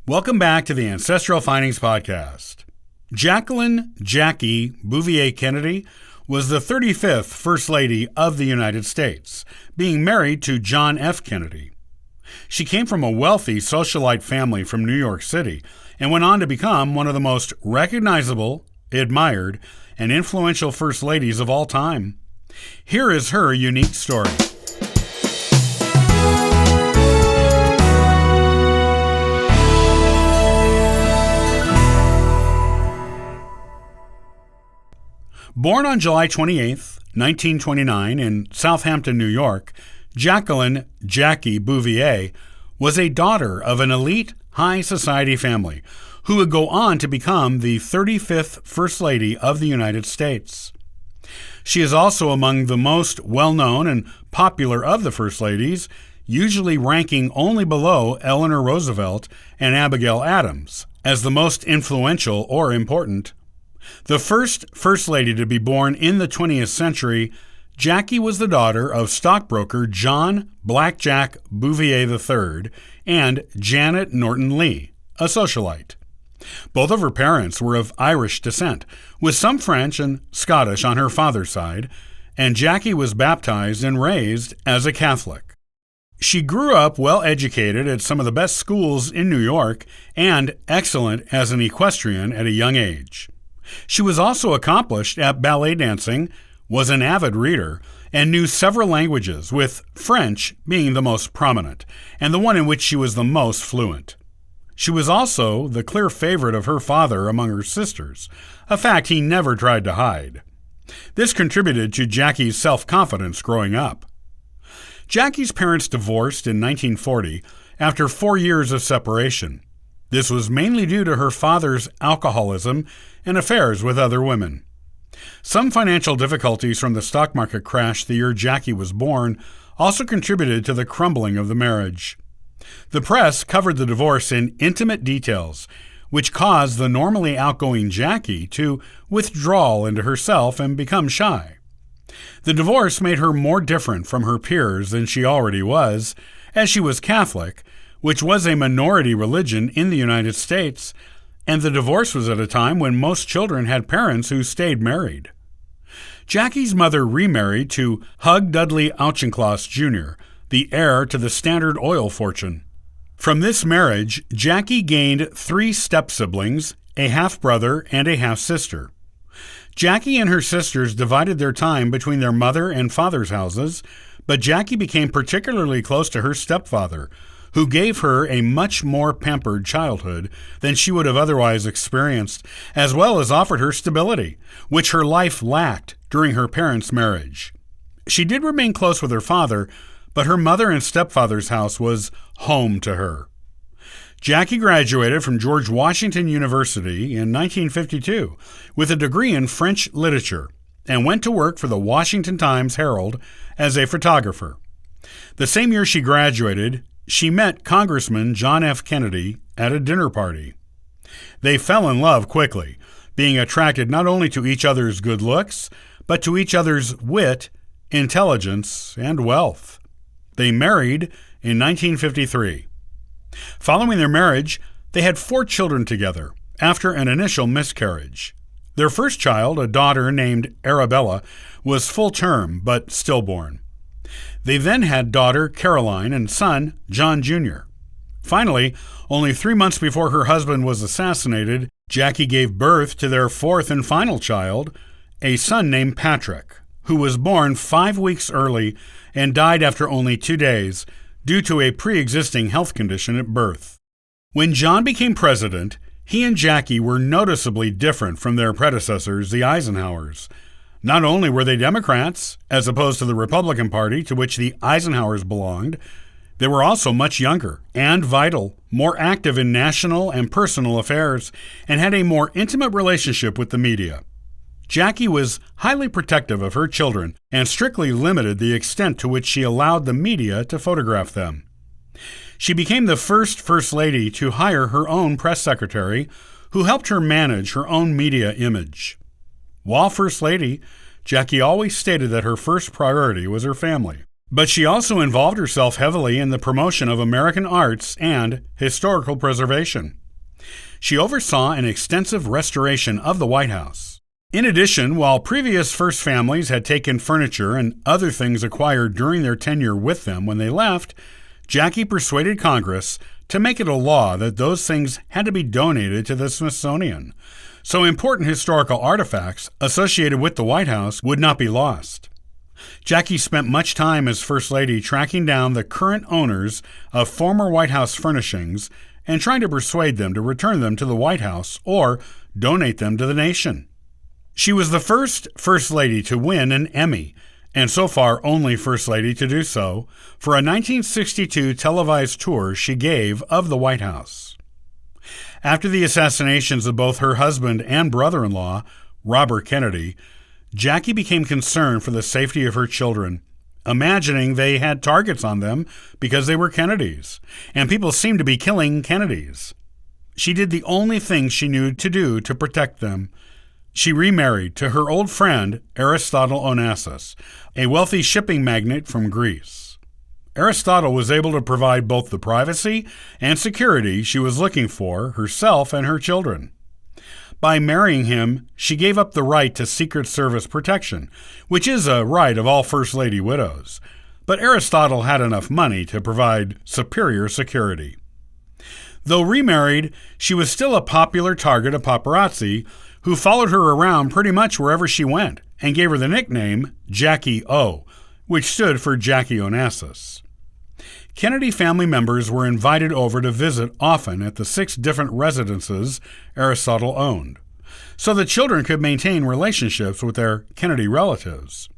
Welcome back to the Ancestral Findings Podcast. Jacqueline "Jackie" Bouvier Kennedy was the 35th First Lady of the United States, being married to John F. Kennedy. She came from a wealthy socialite family from New York City and went on to become one of the most recognizable, admired, and influential First Ladies of all time. Here is her unique story. Born on July 28, 1929, in Southampton, New York, Jacqueline "Jackie" Bouvier was a daughter of an elite high society family who would go on to become the 35th First Lady of the United States. She is also among the most well-known and popular of the First Ladies, usually ranking only below Eleanor Roosevelt and Abigail Adams as the most influential or important. The first First Lady to be born in the 20th century, Jackie was the daughter of stockbroker John "Blackjack" Bouvier III and Janet Norton Lee, a socialite. Both of her parents were of Irish descent, with some French and Scottish on her father's side, and Jackie was baptized and raised as a Catholic. She grew up well educated at some of the best schools in New York and excellent as an equestrian at a young age. She was also accomplished at ballet dancing, was an avid reader, and knew several languages, with French being the most prominent, and the one in which she was the most fluent. She was also the clear favorite of her father among her sisters, a fact he never tried to hide. This contributed to Jackie's self-confidence growing up. Jackie's parents divorced in 1940 after 4 years of separation. This was mainly due to her father's alcoholism and affairs with other women. Some financial difficulties from the stock market crash the year Jackie was born also contributed to the crumbling of the marriage. The press covered the divorce in intimate details, which caused the normally outgoing Jackie to withdraw into herself and become shy. The divorce made her more different from her peers than she already was, as she was Catholic, which was a minority religion in the United States, and the divorce was at a time when most children had parents who stayed married. Jackie's mother remarried to Hugh Dudley Auchincloss Jr., the heir to the Standard Oil fortune. From this marriage, Jackie gained 3 step-siblings, a half-brother and a half-sister. Jackie and her sisters divided their time between their mother and father's houses, but Jackie became particularly close to her stepfather, who gave her a much more pampered childhood than she would have otherwise experienced, as well as offered her stability, which her life lacked during her parents' marriage. She did remain close with her father, but her mother and stepfather's house was home to her. Jackie graduated from George Washington University in 1952 with a degree in French literature and went to work for the Washington Times-Herald as a photographer. The same year she graduated, she met Congressman John F. Kennedy at a dinner party. They fell in love quickly, being attracted not only to each other's good looks, but to each other's wit, intelligence, and wealth. They married in 1953. Following their marriage, they had 4 children together after an initial miscarriage. Their first child, a daughter named Arabella, was full-term but stillborn. They then had daughter Caroline and son John Jr. Finally, only 3 months before her husband was assassinated, Jackie gave birth to their 4th and final child, a son named Patrick, who was born 5 weeks early and died after only 2 days due to a pre-existing health condition at birth. When John became president, he and Jackie were noticeably different from their predecessors, the Eisenhowers. Not only were they Democrats, as opposed to the Republican Party to which the Eisenhowers belonged, they were also much younger and vital, more active in national and personal affairs, and had a more intimate relationship with the media. Jackie was highly protective of her children and strictly limited the extent to which she allowed the media to photograph them. She became the first First Lady to hire her own press secretary, who helped her manage her own media image. While First Lady, Jackie always stated that her first priority was her family. But she also involved herself heavily in the promotion of American arts and historical preservation. She oversaw an extensive restoration of the White House. In addition, while previous first families had taken furniture and other things acquired during their tenure with them when they left, Jackie persuaded Congress to make it a law that those things had to be donated to the Smithsonian, so important historical artifacts associated with the White House would not be lost. Jackie spent much time as First Lady tracking down the current owners of former White House furnishings and trying to persuade them to return them to the White House or donate them to the nation. She was the first First Lady to win an Emmy, and so far only First Lady to do so, for a 1962 televised tour she gave of the White House. After the assassinations of both her husband and brother-in-law, Robert Kennedy, Jackie became concerned for the safety of her children, imagining they had targets on them because they were Kennedys, and people seemed to be killing Kennedys. She did the only thing she knew to do to protect them. She remarried to her old friend Aristotle Onassis, a wealthy shipping magnate from Greece. Aristotle was able to provide both the privacy and security she was looking for herself and her children. By marrying him, she gave up the right to Secret Service protection, which is a right of all First Lady widows. But Aristotle had enough money to provide superior security. Though remarried, she was still a popular target of paparazzi, who followed her around pretty much wherever she went and gave her the nickname Jackie O, which stood for Jackie Onassis. Kennedy family members were invited over to visit often at the 6 different residences Aristotle owned, so the children could maintain relationships with their Kennedy relatives.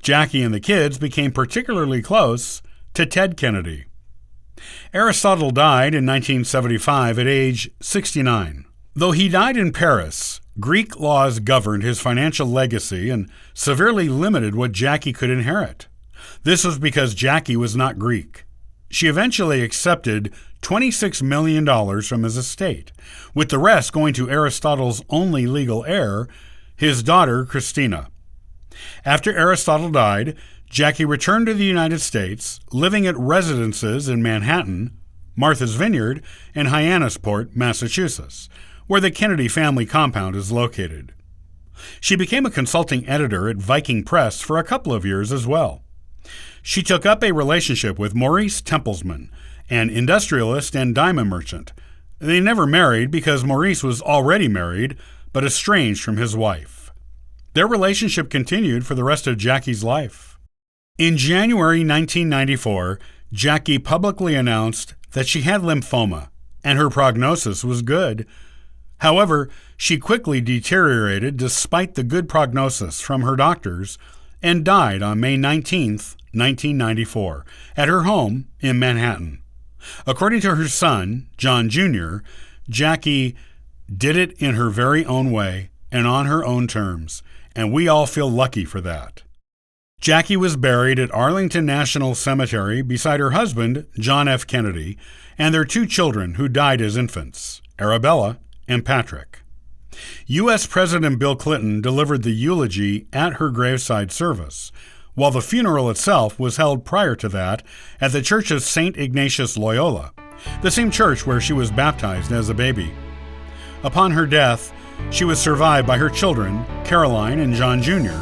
Jackie and the kids became particularly close to Ted Kennedy. Aristotle died in 1975 at age 69. Though he died in Paris, Greek laws governed his financial legacy and severely limited what Jackie could inherit. This was because Jackie was not Greek. She eventually accepted $26 million from his estate, with the rest going to Aristotle's only legal heir, his daughter Christina. After Aristotle died, Jackie returned to the United States, living at residences in Manhattan, Martha's Vineyard, and Hyannisport, Massachusetts, where the Kennedy family compound is located. She became a consulting editor at Viking Press for a couple of years as well. She took up a relationship with Maurice Templesman, an industrialist and diamond merchant. They never married because Maurice was already married, but estranged from his wife. Their relationship continued for the rest of Jackie's life. In January 1994, Jackie publicly announced that she had lymphoma, and her prognosis was good. However, she quickly deteriorated despite the good prognosis from her doctors and died on May 19, 1994, at her home in Manhattan. According to her son, John Jr., Jackie did it in her very own way and on her own terms, and we all feel lucky for that. Jackie was buried at Arlington National Cemetery beside her husband, John F. Kennedy, and their 2 children who died as infants, Arabella and Patrick. U.S. President Bill Clinton delivered the eulogy at her graveside service, while the funeral itself was held prior to that at the Church of St. Ignatius Loyola, the same church where she was baptized as a baby. Upon her death, she was survived by her children, Caroline and John Jr.,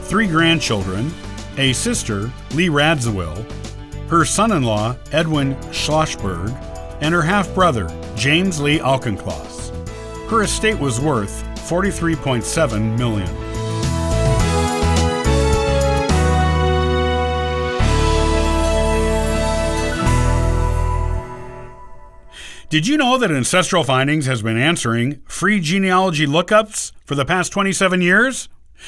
3 grandchildren, a sister, Lee Radziwill, her son-in-law, Edwin Schlossberg, and her half-brother, James Lee Auchincloss. Her estate was worth $43.7 million. Did you know that Ancestral Findings has been answering free genealogy lookups for the past 27 years?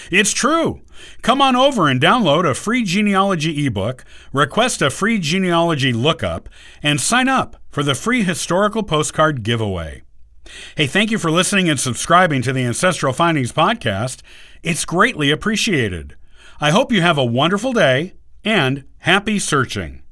It's true. Come on over and download a free genealogy ebook, request a free genealogy lookup, and sign up for the free historical postcard giveaway. Hey, thank you for listening and subscribing to the Ancestral Findings podcast. It's greatly appreciated. I hope you have a wonderful day and happy searching.